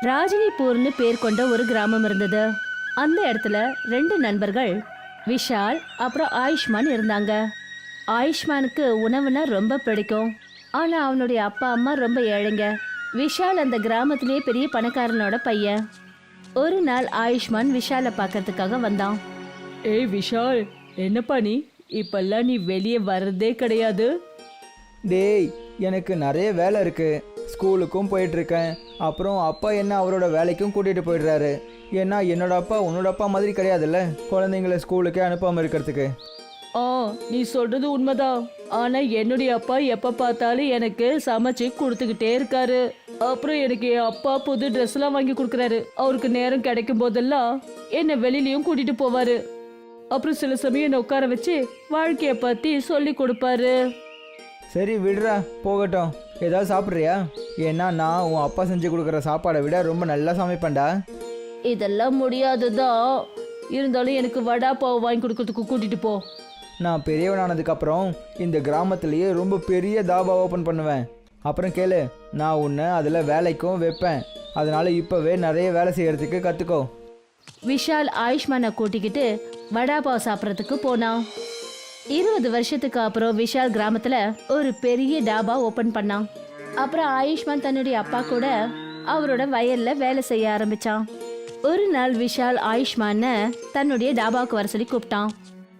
ராஜினிபூர்னு பேர் கொண்ட ஒரு கிராமம் இருந்தது. அந்த இடத்துல ரெண்டு நண்பர்கள் விஷால் அப்புறம் ஆயுஷ்மான் இருந்தாங்க. ஆயுஷ்மானுக்கு உணவுனா ரொம்ப பிடிக்கும். ஆனா அவனுடைய அப்பா அம்மா ரொம்ப ஏழைங்க. விஷால் அந்த கிராமத்திலேயே பெரிய பணக்காரனோட பையன். ஒரு நாள் ஆயுஷ்மான் விஷாலை பார்க்கறதுக்காக வந்தான். ஏய் விஷால், என்னப்பா நீ இப்பெல்லாம் நீ வெளியே வர்றதே கிடையாது? டேய், எனக்கு நிறைய வேலை இருக்கு. ஸ்கூலுக்கும் போயிட்டு இருக்கேன். அப்புறம் அப்பா என்ன அவரோட வேலைக்கும் கூட்டிகிட்டு போயிடுறாரு. ஏன்னா என்னோட அப்பா உன்னோட அப்பா மாதிரி கிடையாதுல்ல, குழந்தைங்கள ஸ்கூலுக்கே அனுப்பாமல் இருக்கிறதுக்கு. நீ சொல்றது உண்மைதான். ஆனா என்னுடைய அப்பா எப்ப பார்த்தாலும் எனக்கு சமைச்சு கொடுத்துக்கிட்டே இருக்காரு. அப்புறம் எனக்கு என் அப்பா புது ட்ரெஸ் எல்லாம் வாங்கி கொடுக்குறாரு. அவருக்கு நேரம் கிடைக்கும் போதெல்லாம் என்ன வெளியிலயும் கூட்டிட்டு போவாரு. அப்புறம் சில சமயம் என்ன உட்கார வச்சு வாழ்க்கைய பத்தி சொல்லி கொடுப்பாரு. சரி விடுறா, போகட்டும். ஏதாவது சாப்பிட்றியா? ஏன்னா நான் உன் அப்பா செஞ்சு கொடுக்குற சாப்பாடை விட ரொம்ப நல்லா சமைப்பேன்டா. இதெல்லாம் முடியாதுதான். இருந்தாலும் எனக்கு வடா பாவ் வாங்கி கொடுக்கறதுக்கு கூட்டிட்டு போ. நான் பெரியவனானதுக்கப்புறம் இந்த கிராமத்திலேயே ரொம்ப பெரிய தாபா ஓப்பன் பண்ணுவேன். அப்புறம் கேளு, நான் உன்னை அதில் வேலைக்கும் வைப்பேன். அதனால இப்போவே நிறைய வேலை செய்யறதுக்கு கற்றுக்கோ. விஷால் ஆயுஷ்மானை கூட்டிக்கிட்டு வடாபாவ் சாப்பிட்றதுக்கு போனான். 20 வருஷத்துக்கு அப்புறம் விஷால் கிராமத்துல ஒரு பெரிய டாபா ஓபன் பண்ணான். அப்புறம் ஆயுஷ்மான் தன்னுடைய அப்பா கூட அவரோட வயல்ல வேலை செய்ய ஆரம்பிச்சான். ஒரு நாள் விஷால் ஆயுஷ்மான தன்னுடைய டாபாவுக்கு வர சொல்லி கூப்பிட்டான்.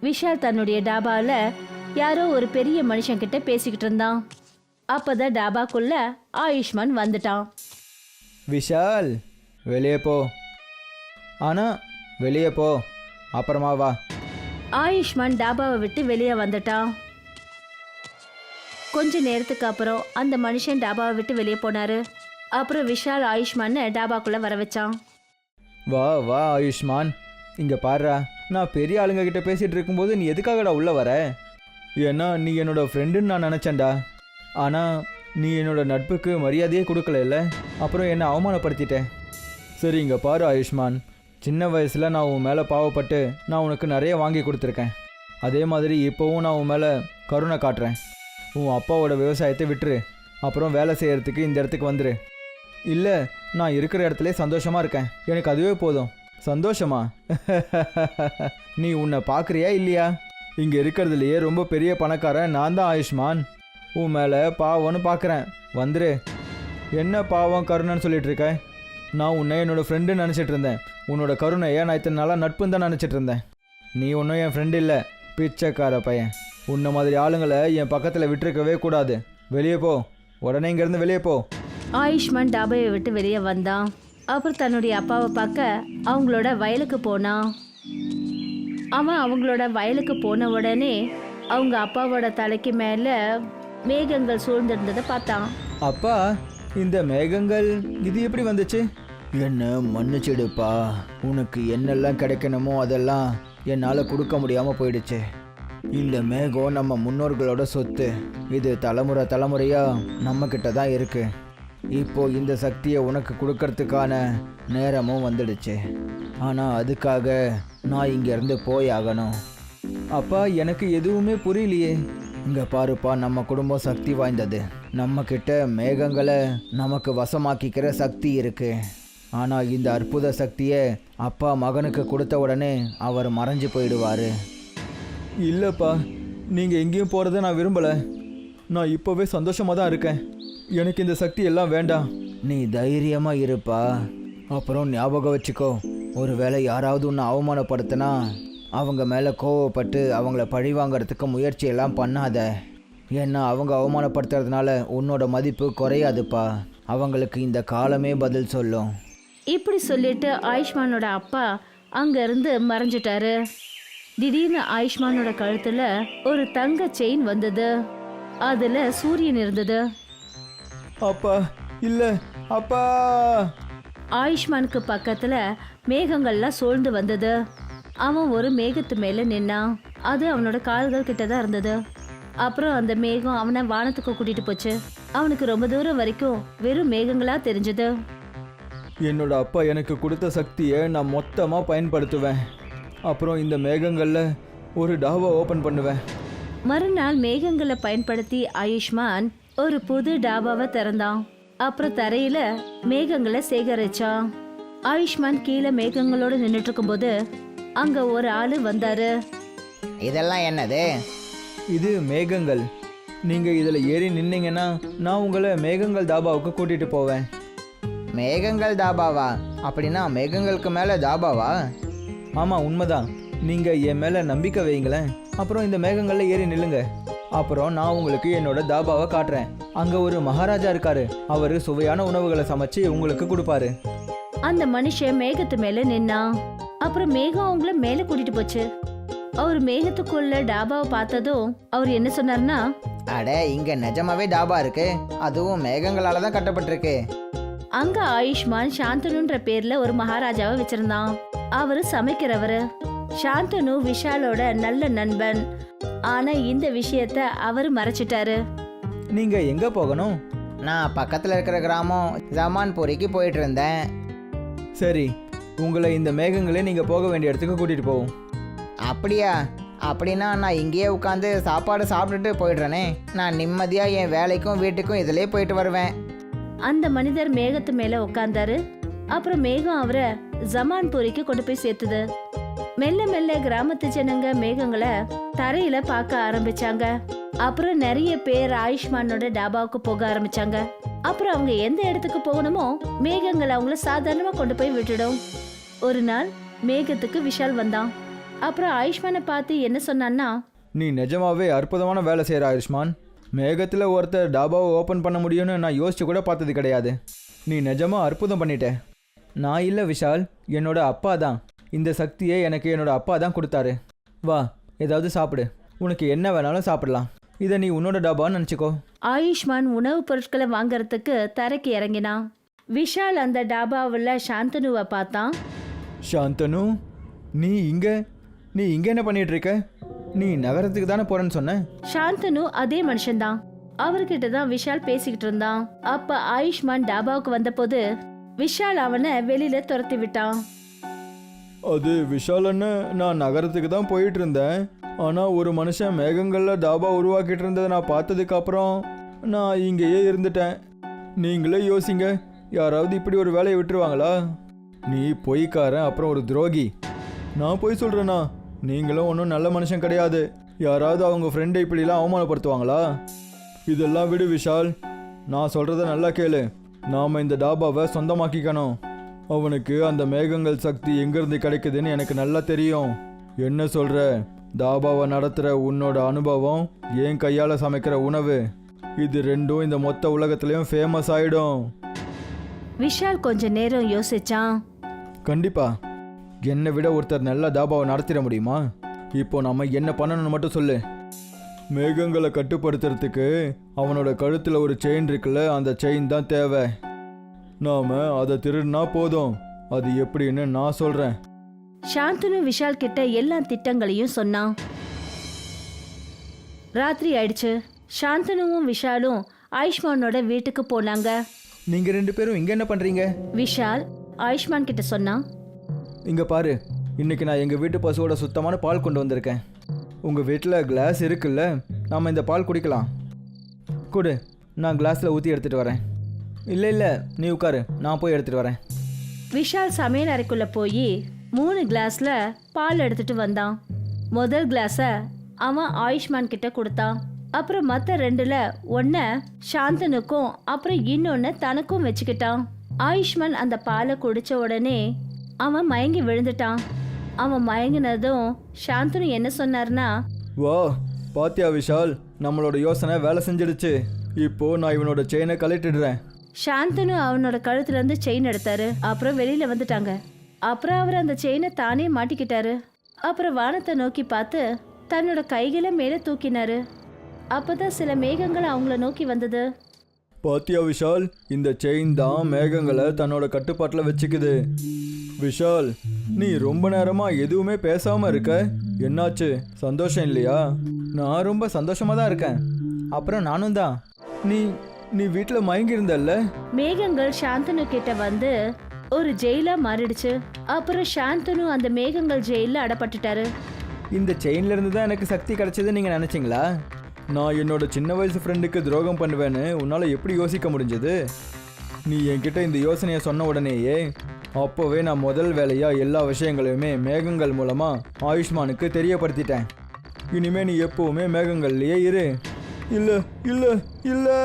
விஷால் தன்னுடைய டாபால யாரோ ஒரு பெரிய மனுஷன் கிட்ட பேசிக்கிட்டு இருந்தான். அப்பதான் டாபாக்குள்ள ஆயுஷ்மான் வந்துட்டான். விஷால், வெளியே போ. ஆனால் வெளியே போ, அப்புறமா வா. ஆயுஷ்மான் டாபாவை விட்டு வெளியே வந்துட்டான். கொஞ்ச நேரத்துக்கு அப்புறம் அந்த மனுஷன் டாபாவை விட்டு வெளியே போனாரு. அப்புறம் விஷால் ஆயுஷ்மான் டாபாக்குள்ள வர வச்சான். வா வா ஆயுஷ்மான், இங்கே பாருடா. நான் பெரிய ஆளுங்க கிட்ட பேசிகிட்டு இருக்கும்போது நீ எதுக்காகடா உள்ளே வர? ஏன்னா நீ என்னோட ஃப்ரெண்டுன்னு நான் நினச்சேன்டா. ஆனால் நீ என்னோட நட்புக்கு மரியாதையே கொடுக்கல. அப்புறம் என்னை அவமானப்படுத்திட்டேன். சரி இங்கே பாரு ஆயுஷ்மான், சின்ன வயசில் நான் உன் மேலே பாவப்பட்டு நான் உனக்கு நிறைய வாங்கி கொடுத்துருக்கேன். அதே மாதிரி இப்போவும் நான் உன் மேலே கருணை காட்டுறேன். உன் அப்பாவோட விவசாயத்தை விட்டுரு. அப்புறம் வேலை செய்கிறதுக்கு இந்த இடத்துக்கு வந்துரு. இல்லை, நான் இருக்கிற இடத்துல சந்தோஷமாக இருக்கேன். எனக்கு அதுவே போதும். சந்தோஷமா? நீ உன்னை பார்க்குறியா இல்லையா? இங்கே இருக்கிறதுலையே ரொம்ப பெரிய பணக்காரன் நான் தான் ஆயுஷ்மான். உன் மேலே பாவம்னு பார்க்குறேன். வந்துரு. என்ன பாவம் கருணைன்னு சொல்லிட்டு இருக்க? நான் உன்னை என்னோட ஃப்ரெண்டுன்னு நினச்சிட்டு இருந்தேன். உன்னோட கருணையை நான் இத்தனை நாளாக நட்புன்னு தான் நினச்சிட்டு இருந்தேன். நீ ஒன்றும் என் ஃப்ரெண்டு இல்லை, பிச்சைக்கார பையன். உன்னை மாதிரி ஆளுங்களை என் பக்கத்தில் விட்டுருக்கவே கூடாது. வெளியே போ, உடனே இங்கேருந்து வெளியே போ. ஆயுஷ்மான் டாபாவை விட்டு வெளியே வந்தான். அப்புறம் தன்னுடைய அப்பாவை பார்க்க அவங்களோட வயலுக்கு போனான். அவன் அவங்களோட வயலுக்கு போன உடனே அவங்க அப்பாவோட தலைக்கு மேலே மேகங்கள் சூழ்ந்திருந்ததை பார்த்தான். அப்பா, இந்த மேகங்கள் இது எப்படி வந்துச்சு? என்ன மன்னிச்சிடுப்பா, உனக்கு என்னெல்லாம் கிடைக்கணுமோ அதெல்லாம் என்னால் கொடுக்க முடியாமல் போயிடுச்சு. இந்த மேகம் நம்ம முன்னோர்களோட சொத்து. இது தலைமுறை தலைமுறையாக நம்மக்கிட்ட தான் இருக்கு. இப்போ இந்த சக்தியை உனக்கு கொடுக்கறதுக்கான நேரமும் வந்துடுச்சு. ஆனால் அதுக்காக நான் இங்கேருந்து போய் ஆகணும். அப்பா, எனக்கு எதுவுமே புரியலையே. இங்கே பாருப்பா, நம்ம குடும்பம் சக்தி வாய்ந்தது. நம்மக்கிட்ட மேகங்களை நமக்கு வசமாக்கிக்கிற சக்தி இருக்கு. ஆனால் இந்த அற்புத சக்தியை அப்பா மகனுக்கு கொடுத்த உடனே அவர் மறைஞ்சு போயிடுவார். இல்லைப்பா, நீங்கள் எங்கேயும் போகிறத நான் விரும்பலை. நான் இப்போவே சந்தோஷமாக தான் இருக்கேன். எனக்கு இந்த சக்தி எல்லாம் வேண்டாம். நீ தைரியமாக இருப்பா. அப்புறம் ஞாபகம் வச்சுக்கோ, ஒருவேளை யாராவது உன்னை அவமானப்படுத்தினா அவங்க மேலே கோவப்பட்டு அவங்கள பழி வாங்கிறதுக்கு முயற்சியெல்லாம் பண்ணாத. ஏன்னா அவங்க அவமானப்படுத்துறதுனால உன்னோட மதிப்பு குறையாதுப்பா. அவங்களுக்கு இந்த காலமே பதில் சொல்லும். இப்படி சொல்லிட்டு ஆயுஷ்மானோட அப்பா அங்கேருந்து மறைஞ்சிட்டாரு. திடீர்னு ஆயுஷ்மானோட கழுத்தில் ஒரு தங்க செயின் வந்தது. அதில் சூரியன் இருந்தது. அப்பா, இல்லை அப்பா. ஆயுஷ்மானுக்கு பக்கத்துல மேகங்கள்லாம் சூழ்ந்து வந்தது. அவன் ஒரு மேகத்து மேல நின்னான். அது அவனோட கால்கள் கிட்ட தான் இருந்தது. அப்புறம் அந்த மேகம் அவனை வானத்துக்கு கூட்டிட்டு போச்சு. அவனுக்கு ரொம்ப தூரம் வரைக்கும் வெறும் மேகங்களா தெரிஞ்சது. என்னோட அப்பா எனக்கு கொடுத்த சக்தியை நான் மொத்தமாக பயன்படுத்துவேன். அப்புறம் இந்த மேகங்களில் ஒரு டாபா ஓப்பன் பண்ணுவேன். மறுநாள் மேகங்களை பயன்படுத்தி ஆயுஷ்மான் ஒரு புது டாபாவை திறந்தான். அப்புறம் தரையில மேகங்களை சேகரிச்சான். ஆயுஷ்மான் கீழே மேகங்களோட நின்னுட்டு இருக்கும்போது அங்க ஒரு ஆளு வந்தாரு. இதெல்லாம் என்னது? இது மேகங்கள். நீங்கள் இதில் ஏறி நின்னீங்கன்னா நான் உங்களை மேகங்கள் தாபாவுக்கு கூட்டிகிட்டு போவேன். மேகங்கள் தாபாவா? அப்படின்னா மேகங்களுக்கு மேலே தாபாவா? ஆமாம், உண்மைதான். நீங்கள் என் மேலே நம்பிக்கை வைங்களேன். அப்புறம் இந்த மேகங்களில் ஏறி நில்லுங்க. அப்புறம் நான் உங்களுக்கு என்னோட தாபாவை காட்டுறேன். அங்கே ஒரு மகாராஜா இருக்காரு. அவர் சுவையான உணவுகளை சமைச்சு உங்களுக்கு கொடுப்பாரு. அந்த மனுஷன் மேகத்து மேல நின்னான். அப்புறம் மேகம் அவங்கள மேல கூட்டிட்டு போச்சு. அவர் மேகத்துக்குள்ள டாபாவை பார்த்ததும் அவர் என்ன சொன்னார்னா, அட, இங்க நிஜமாவே டாபா இருக்கு, அதுவும் மேகங்களால தான் கட்டப்பட்டிருக்கு. அங்க ஆயுஷ்மான் சாந்தனுன்ற பேர்ல ஒரு மகாராஜாவை வச்சிருந்தான். அவரு சமைக்கிறவரு. சாந்தனு விஷாலோட நல்ல நண்பன். ஆனா இந்த விஷயத்த அவரு மறைச்சிட்டாரு. நீங்கள் எங்கே போகணும்? நான் பக்கத்தில் இருக்கிற கிராமம் ஜமான்பூரிக்கு போயிட்டு இருந்தேன். சரி, உங்களை இந்த மேகங்களே நீங்கள் போக வேண்டிய இடத்துக்கு கூட்டிகிட்டு போவோம். அப்படியா? அப்படின்னா நான் இங்கேயே உட்காந்து சாப்பாடு சாப்பிட்டுட்டு போயிடுறேனே. நான் நிம்மதியாக என் வேலைக்கும் வீட்டுக்கும் இதிலே போயிட்டு வருவேன். அந்த மனிதர் மேகத்து மேல உட்கார்ந்தாரு. அப்புறம் மேகம் அவரை ஜமான்பூரிக்கு கொண்டு போய் சேர்த்துது. மெல்ல மெல்ல கிராமத்து ஜனங்க மேகங்களை தரையில பார்க்க ஆரம்பிச்சாங்க. அப்புறம் நிறைய பேர் ஆயுஷ்மானோட டாபாவுக்கு போக ஆரம்பிச்சாங்க. அப்புறம் அவங்க எந்த இடத்துக்கு போகணுமோ மேகங்கள் அவங்கள சாதாரணமா கொண்டு போய் விட்டுடும். ஒரு நாள் மேகத்துக்கு விஷால் வந்தான். அப்புறம் ஆயுஷ்மானை பார்த்து என்ன சொன்னான்னா, நீ நிஜமாவே அற்புதமான வேலை செய்கிற ஆயுஷ்மான். மேகத்தில் ஒருத்தர் டாபாவை ஓப்பன் பண்ண முடியும்னு நான் யோசிச்சு கூட பார்த்தது கிடையாது. நீ நிஜமாக அற்புதம் பண்ணிட்ட. நான் இல்லை விஷால், என்னோட அப்பா தான். இந்த சக்தியை எனக்கு என்னோட அப்பா தான் கொடுத்தாரு. வா, ஏதாவது சாப்பிடு. உனக்கு என்ன வேணாலும் சாப்பிடலாம். இதை நீ உன்னோட டாபான்னு நினச்சிக்கோ. ஆயுஷ்மான் உணவுப் பொருட்களை வாங்கறதுக்கு தரைக்கு இறங்கினான். விஷால் அந்த டாபாவில் சாந்தனுவை பார்த்தான். சாந்தனு, நீ இங்கே என்ன பண்ணிட்டு இருக்க? நீ நகரத்துக்கு தானே போறேன்னு சொன்ன. சாந்தனு அதே மனுஷன்தான். அவர்கிட்ட தான் விஷால் பேசிக்கிட்டு இருந்தான். அப்ப ஆயுஷ்மான் டாபாவுக்கு வந்தபோது விஷால் அவனை வெளியில துரத்தி விட்டான். அது விஷால் அண்ணன், நான் நகரத்துக்கு தான் போயிட்டு இருந்தேன். ஆனால் ஒரு மனுஷன் மேகங்களில் டாபா உருவாக்கிட்டு இருந்ததை நான் பார்த்ததுக்கு அப்புறம் நான் இங்கேயே இருந்துட்டேன். நீங்களே யோசிங்க, யாராவது இப்படி ஒரு வேலையை விட்டுருவாங்களா? நீ பொய்க்காரன், அப்புறம் ஒரு துரோகி. நான் பொய் சொல்கிறேன்னா? நீங்களும் ஒன்றும் நல்ல மனுஷன் கிடையாது. யாராவது அவங்க ஃப்ரெண்டை இப்படிலாம் அவமானப்படுத்துவாங்களா? இதெல்லாம் விடு விஷால், நான் சொல்கிறத நல்லா கேளு. நாம் இந்த டாபாவை சொந்தமாக்கிக்கணும். அவனுக்கு அந்த மேகங்கள் சக்தி எங்கேருந்து கிடைக்குதுன்னு எனக்கு நல்லா தெரியும். என்ன சொல்கிற? தாபாவை நடத்துகிற உன்னோட அனுபவம், என் கையால் சமைக்கிற உணவு, இது ரெண்டும் இந்த மொத்த உலகத்துலேயும் ஃபேமஸ் ஆகிடும். விஷால் கொஞ்ச நேரம் யோசிச்சான். கண்டிப்பா. என்னை விட ஒருத்தர் நல்ல தாபாவை நடத்திட முடியுமா? இப்போ நம்ம என்ன பண்ணணும்னு மட்டும் சொல்லு. மேகங்களை கட்டுப்படுத்துறதுக்கு அவனோட கழுத்தில் ஒரு செயின் இருக்குல்ல, அந்த செயின் தான் தேவை. நாம் அதை திருடினா போதும். அது எப்படின்னு நான் சொல்கிறேன். சாந்தனு விஷால் கிட்ட எல்லா திட்டங்களையும் சொன்னான். ராத்திரி ஆயிடுச்சு. சாந்தனுவும் விஷாலும் ஆயுஷ்மானோட வீட்டுக்கு போனாங்க. நீங்கள் ரெண்டு பேரும் இங்கே என்ன பண்ணுறீங்க? விஷால் ஆயுஷ்மான் கிட்ட சொன்னான். இங்கே பாரு, இன்னைக்கு நான் எங்கள் வீட்டு பசுவோட சுத்தமான பால் கொண்டு வந்திருக்கேன். உங்கள் வீட்டில் கிளாஸ் இருக்குல்ல, நாம் இந்த பால் குடிக்கலாம். கொடு, நான் கிளாஸில் ஊற்றி எடுத்துகிட்டு வரேன். இல்லை, நீ உட்காரு, நான் போய் எடுத்துகிட்டு வரேன். விஷால் சமையல் அறைக்குள்ள போய் 3 கிளாஸ்ல பால் எடுத்துட்டு வந்தான். முதல் கிளாஸை அவன் ஆயுஷ்மான் கிட்ட கொடுத்தான். அப்புறம் மற்ற 2ல ஒன்ன சாந்தனுக்கும் அப்புறம் இன்னொன்னு தனக்கும் வச்சுக்கிட்டான். ஆயுஷ்மான் அந்த பாலை குடிச்ச உடனே அவன் மயங்கி விழுந்துட்டான். அவன் மயங்கினதும் சாந்தனு என்ன சொன்னார்னா, வா பாத்தியா விஷால், நம்மளோட யோசனை வேலை செஞ்சிடுச்சு. இப்போ நான் இவனோட செயினை கழட்டிடுறேன். சாந்தனு அவனோட கழுத்துல இருந்து செயின் எடுத்தாரு. அப்புறம் வெளியில வந்துட்டாங்க. அப்புறம் அவர் அந்த செயினை தானே மாட்டிக்கிட்டாரு. அப்புறம் வானத்தை நோக்கி பார்த்து தன்னோட கைகளை மேலே தூக்கினாரு. அப்பதான் சில மேகங்கள் அவங்கள நோக்கி வந்தது. பாத்தியா விஷால், இந்த செயின் தான் மேகங்களை தன்னோட கட்டுப்பாட்டில் வச்சுக்குது. விஷால், நீ ரொம்ப நேரமா எதுவுமே பேசாம இருக்க, என்னாச்சு? சந்தோஷம் இல்லையா? நான் ரொம்ப சந்தோஷமா தான் இருக்கேன். அப்புறம் நானும் தான். நீ வீட்டில் மயங்கி இருந்தல்ல? மேகங்கள் சாந்தனு கிட்ட வந்து ஒரு ஜெயிலா மாறிடுச்சு. அப்புறம் சாந்தனு அந்த மேகங்கள் ஜெயில அடப்பட்டுட்டாரு. இந்த செயின்ல இருந்து தான் எனக்கு சக்தி கிடைச்சது நீங்க நினைச்சீங்களா? நான் என்னோட சின்ன வயசு ஃப்ரெண்டுக்கு துரோகம் பண்ணுவேன்னு உன்னால எப்படி யோசிக்க முடிஞ்சது? நீ என்கிட்ட இந்த யோசனையை சொன்ன உடனேயே அப்போவே நான் முதல் வேலையாக எல்லா விஷயங்களையுமே மேகங்கள் மூலமாக ஆயுஷ்மானுக்கு தெரியப்படுத்திட்டேன். இனிமே நீ எப்பவுமே மேகங்கள்லேயே இரு. இல்லை இல்லை இல்லை.